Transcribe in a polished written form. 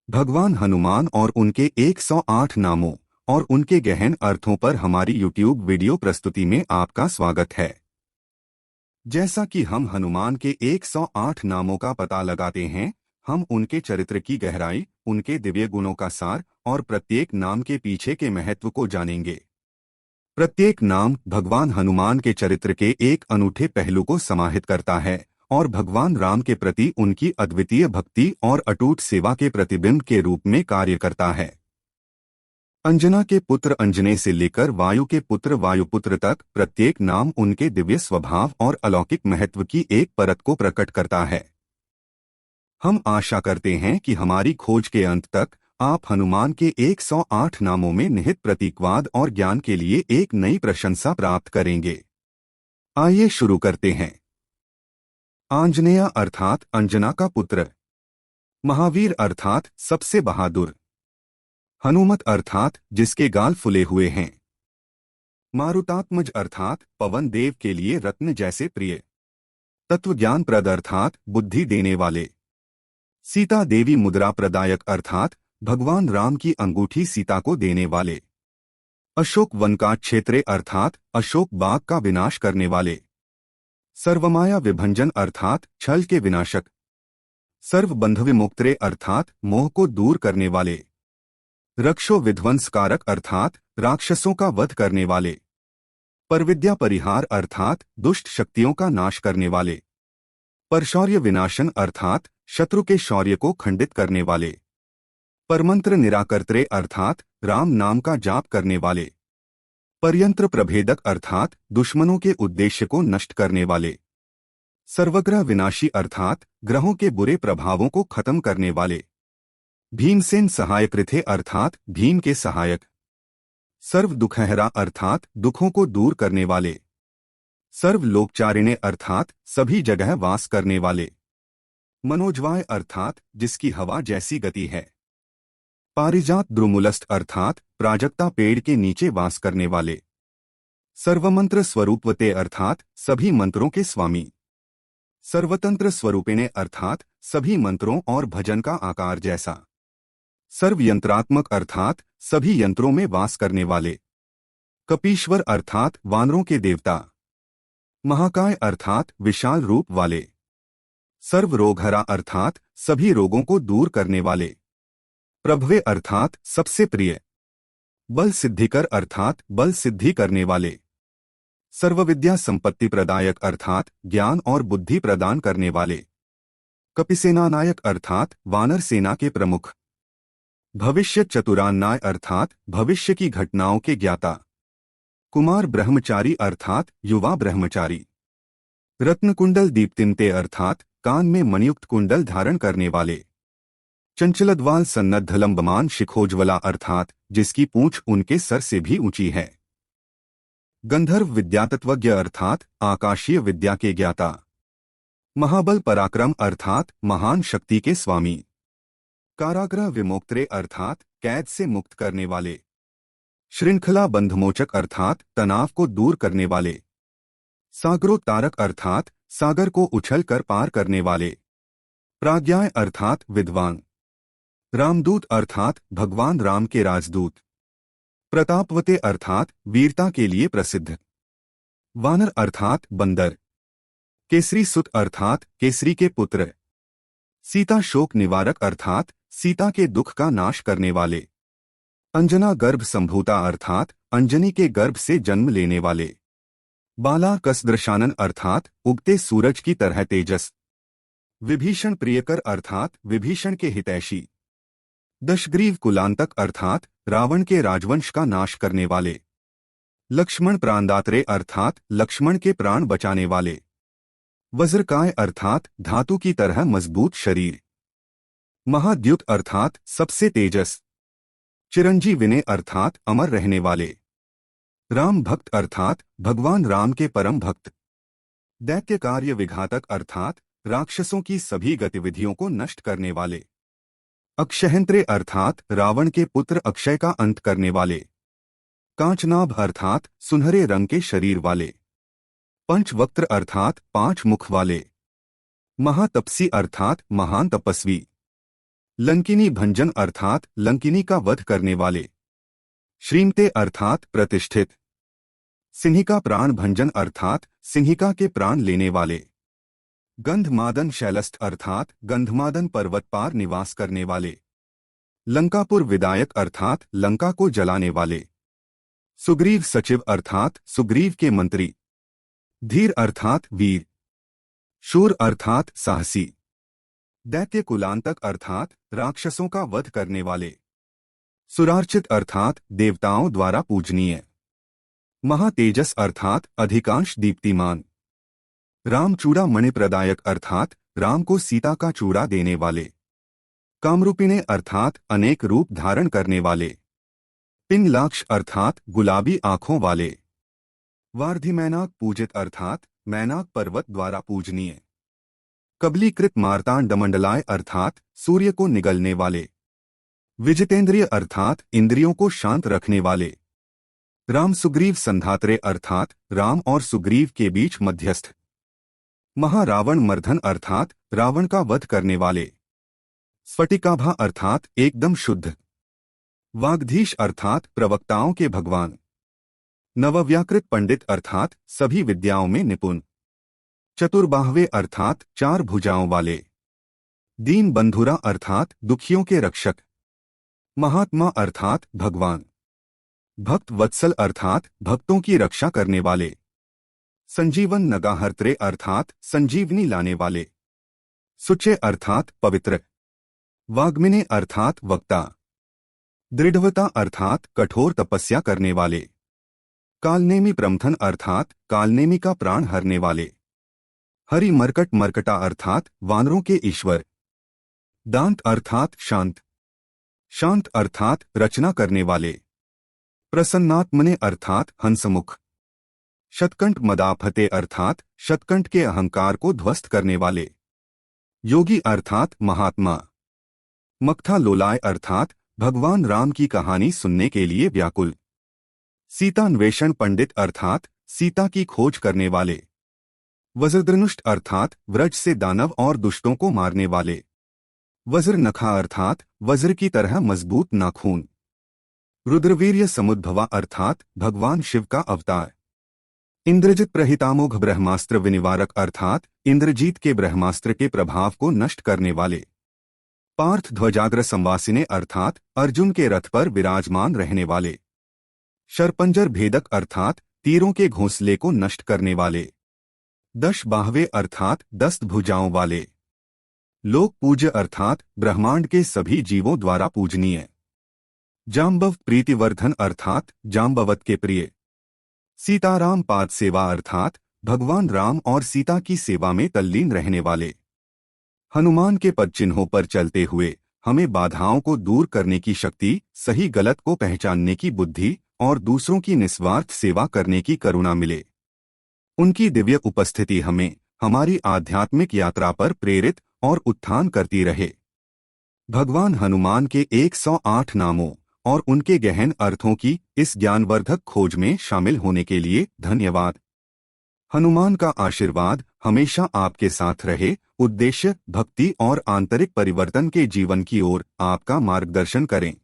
भगवान हनुमान और उनके 108 नामों और उनके गहन अर्थों पर हमारी यूट्यूब वीडियो प्रस्तुति में आपका स्वागत है। जैसा कि हम हनुमान के 108 नामों का पता लगाते हैं, हम उनके चरित्र की गहराई, उनके दिव्य गुणों का सार और प्रत्येक नाम के पीछे के महत्व को जानेंगे। प्रत्येक नाम भगवान हनुमान के चरित्र के एक अनूठे पहलू को समाहित करता है और भगवान राम के प्रति उनकी अद्वितीय भक्ति और अटूट सेवा के प्रतिबिंब के रूप में कार्य करता है। अंजना के पुत्र अंजने से लेकर वायु के पुत्र वायुपुत्र तक प्रत्येक नाम उनके दिव्य स्वभाव और अलौकिक महत्व की एक परत को प्रकट करता है। हम आशा करते हैं कि हमारी खोज के अंत तक आप हनुमान के 108 नामों में निहित प्रतीकवाद और ज्ञान के लिए एक नई प्रशंसा प्राप्त करेंगे। आइए शुरू करते हैं। आंजनेय अर्थात अंजना का पुत्र, महावीर अर्थात सबसे बहादुर, हनुमत अर्थात जिसके गाल फुले हुए हैं, मारुतात्मज अर्थात पवन देव के लिए रत्न जैसे प्रिय, तत्वज्ञान प्रद अर्थात बुद्धि देने वाले, सीता देवी मुद्रा प्रदायक अर्थात भगवान राम की अंगूठी सीता को देने वाले, अशोक वन का क्षेत्रे अर्थात अशोक बाग का विनाश करने वाले, सर्वमाया विभंजन अर्थात छल के विनाशक, सर्व बंध विमुक्तरे अर्थात मोह को दूर करने वाले, रक्षो विध्वंसकारक अर्थात राक्षसों का वध करने वाले, परविद्या परिहार अर्थात दुष्ट शक्तियों का नाश करने वाले, परशौर्य विनाशन अर्थात शत्रु के शौर्य को खंडित करने वाले, परमंत्र निराकर्त्रे अर्थात राम नाम का जाप करने वाले, परयंत्र प्रभेदक अर्थात दुश्मनों के उद्देश्य को नष्ट करने वाले, सर्वग्रह विनाशी अर्थात ग्रहों के बुरे प्रभावों को खत्म करने वाले, भीमसेन सहायक रिथे अर्थात भीम के सहायक, सर्व दुखहरा अर्थात दुखों को दूर करने वाले, सर्व लोकचारिणे अर्थात सभी जगह वास करने वाले, मनोजवाय अर्थात जिसकी हवा जैसी गति है, पारिजात द्रुमुलस्त अर्थात प्राजक्ता पेड़ के नीचे वास करने वाले, सर्वमंत्र स्वरूपवते अर्थात सभी मंत्रों के स्वामी, सर्वतंत्र स्वरूपिणे अर्थात सभी मंत्रों और भजन का आकार जैसा, सर्वयंत्रात्मक अर्थात सभी यंत्रों में वास करने वाले, कपीश्वर अर्थात वानरों के देवता, महाकाय अर्थात विशाल रूप वाले, सर्व रोगहरा अर्थात सभी रोगों को दूर करने वाले, प्रभवे अर्थात सबसे प्रिय, बल सिद्धिकर अर्थात बल सिद्धि करने वाले, सर्वविद्या संपत्ति प्रदायक अर्थात ज्ञान और बुद्धि प्रदान करने वाले, कपिसेनानायक अर्थात वानर सेना के प्रमुख, भविष्य चतुरान्नाय अर्थात भविष्य की घटनाओं के ज्ञाता, कुमार ब्रह्मचारी अर्थात युवा ब्रह्मचारी, रत्नकुंडल दीप्तिमते अर्थात कान में मणियुक्त कुंडल धारण करने वाले, चंचलद्वाल सन्नद्ध लंबमान शिखोज्वला अर्थात जिसकी पूंछ उनके सर से भी ऊंची है, गंधर्व विद्यातत्वज्ञ अर्थात आकाशीय विद्या के ज्ञाता, महाबल पराक्रम अर्थात महान शक्ति के स्वामी, कारागृह विमोक्तरे अर्थात कैद से मुक्त करने वाले, श्रृंखला बंधमोचक अर्थात तनाव को दूर करने वाले, सागरोत्तारक अर्थात सागर को उछल कर पार करने वाले, प्राज्ञाय अर्थात विद्वान, रामदूत अर्थात भगवान राम के राजदूत, प्रतापवते अर्थात वीरता के लिए प्रसिद्ध, वानर अर्थात बंदर, केसरी सुत अर्थात केसरी के पुत्र, सीता शोक निवारक अर्थात सीता के दुख का नाश करने वाले, अंजना गर्भ संभूता अर्थात अंजनी के गर्भ से जन्म लेने वाले, बाला कसदृशानन अर्थात उगते सूरज की तरह तेजस, विभीषण प्रियकर अर्थात विभीषण के हितैषी, दशग्रीव कुलांतक अर्थात रावण के राजवंश का नाश करने वाले, लक्ष्मण प्राणदात्रे अर्थात लक्ष्मण के प्राण बचाने वाले, वज्रकाय अर्थात धातु की तरह मजबूत शरीर, महाद्युत अर्थात सबसे तेजस, चिरंजीविने अर्थात अमर रहने वाले, राम भक्त अर्थात भगवान राम के परम भक्त, दैत्य कार्य विघातक अर्थात राक्षसों की सभी गतिविधियों को नष्ट करने वाले, अक्षयंत्रे अर्थात रावण के पुत्र अक्षय का अंत करने वाले, कांचनाभ अर्थात सुनहरे रंग के शरीर वाले, पंचवक्त्र अर्थात 5 मुख वाले, महातपसी अर्थात महान तपस्वी, लंकिनी भंजन अर्थात लंकिनी का वध करने वाले। श्रीमते अर्थात प्रतिष्ठित। सिंहिका प्राण भंजन अर्थात सिंहिका के प्राण लेने वाले। गंधमादन शैलस्थ अर्थात गंधमादन पर्वत पार निवास करने वाले। लंकापुर विदायक अर्थात लंका को जलाने वाले। सुग्रीव सचिव अर्थात सुग्रीव के मंत्री। धीर अर्थात वीर। शूर अर्थात साहसी। दैत्य कुलांतक अर्थात राक्षसों का वध करने वाले। सुरार्चित अर्थात देवताओं द्वारा पूजनीय। महातेजस अर्थात अधिकांश दीप्तिमान। राम चूड़ा मणि प्रदायक अर्थात राम को सीता का चूड़ा देने वाले। कामरूपिणे अर्थात अनेक रूप धारण करने वाले। पिंगलाक्ष अर्थात गुलाबी आंखों वाले। वार्धि मैनाक पूजित अर्थात मैनाक पर्वत द्वारा पूजनीय। कबलीकृत मार्तांडमंडलाय अर्थात सूर्य को निगलने वाले। विजितेंद्रिय अर्थात इंद्रियों को शांत रखने वाले। राम सुग्रीव संधात्रे अर्थात राम और सुग्रीव के बीच मध्यस्थ। महारावण मर्धन अर्थात रावण का वध करने वाले। स्फटिकाभा अर्थात एकदम शुद्ध। वाग्धीश अर्थात प्रवक्ताओं के भगवान। नवव्याकृत पंडित अर्थात सभी विद्याओं में निपुण। चतुर्बाहवे अर्थात चार भुजाओं वाले। दीन बंधुरा अर्थात दुखियों के रक्षक। महात्मा अर्थात भगवान। भक्त वत्सल अर्थात भक्तों की रक्षा करने वाले। संजीवन नगाहर्त्रे अर्थात संजीवनी लाने वाले। सुचे अर्थात पवित्र। वाग्मिने अर्थात वक्ता। दृढ़वता अर्थात कठोर तपस्या करने वाले। कालनेमी प्रमथन अर्थात कालनेमी का प्राण हरने वाले। हरि मरकट मरकटा अर्थात वानरों के ईश्वर। दांत अर्थात शांत। शांत अर्थात रचना करने वाले। प्रसन्नात्मने अर्थात हंसमुख। शतकंठ मदाफते अर्थात शतकंठ के अहंकार को ध्वस्त करने वाले। योगी अर्थात महात्मा। मक्था लोलाय अर्थात भगवान राम की कहानी सुनने के लिए व्याकुल। सीतान्वेषण पंडित अर्थात सीता की खोज करने वाले। वज्रधनुष्ट अर्थात व्रज से दानव और दुष्टों को मारने वाले। वज्र नखा अर्थात वज्र की तरह मजबूत नाखून। रुद्रवीर्य समुद्भवा अर्थात भगवान शिव का अवतार। इंद्रजित प्रहितामोघ ब्रह्मास्त्र विनिवारक अर्थात इंद्रजीत के ब्रह्मास्त्र के प्रभाव को नष्ट करने वाले। पार्थ ध्वजाग्र संवासिने अर्थात अर्जुन के रथ पर विराजमान रहने वाले। शरपंजर भेदक अर्थात तीरों के घोंसले को नष्ट करने वाले। दश बाहवे अर्थात 10 भुजाओं वाले। लोक पूज्य अर्थात ब्रह्मांड के सभी जीवों द्वारा पूजनीय। जाम्बव प्रीतिवर्धन अर्थात जाम्बवत के प्रिय। सीताराम पाद सेवा अर्थात भगवान राम और सीता की सेवा में तल्लीन रहने वाले। हनुमान के पद चिन्हों पर चलते हुए हमें बाधाओं को दूर करने की शक्ति, सही गलत को पहचानने की बुद्धि और दूसरों की निस्वार्थ सेवा करने की करुणा मिले। उनकी दिव्य उपस्थिति हमें हमारी आध्यात्मिक यात्रा पर प्रेरित और उत्थान करती रहे। भगवान हनुमान के 108 नामों और उनके गहन अर्थों की इस ज्ञानवर्धक खोज में शामिल होने के लिए धन्यवाद। हनुमान का आशीर्वाद हमेशा आपके साथ रहे। उद्देश्य, भक्ति और आंतरिक परिवर्तन के जीवन की ओर आपका मार्गदर्शन करें।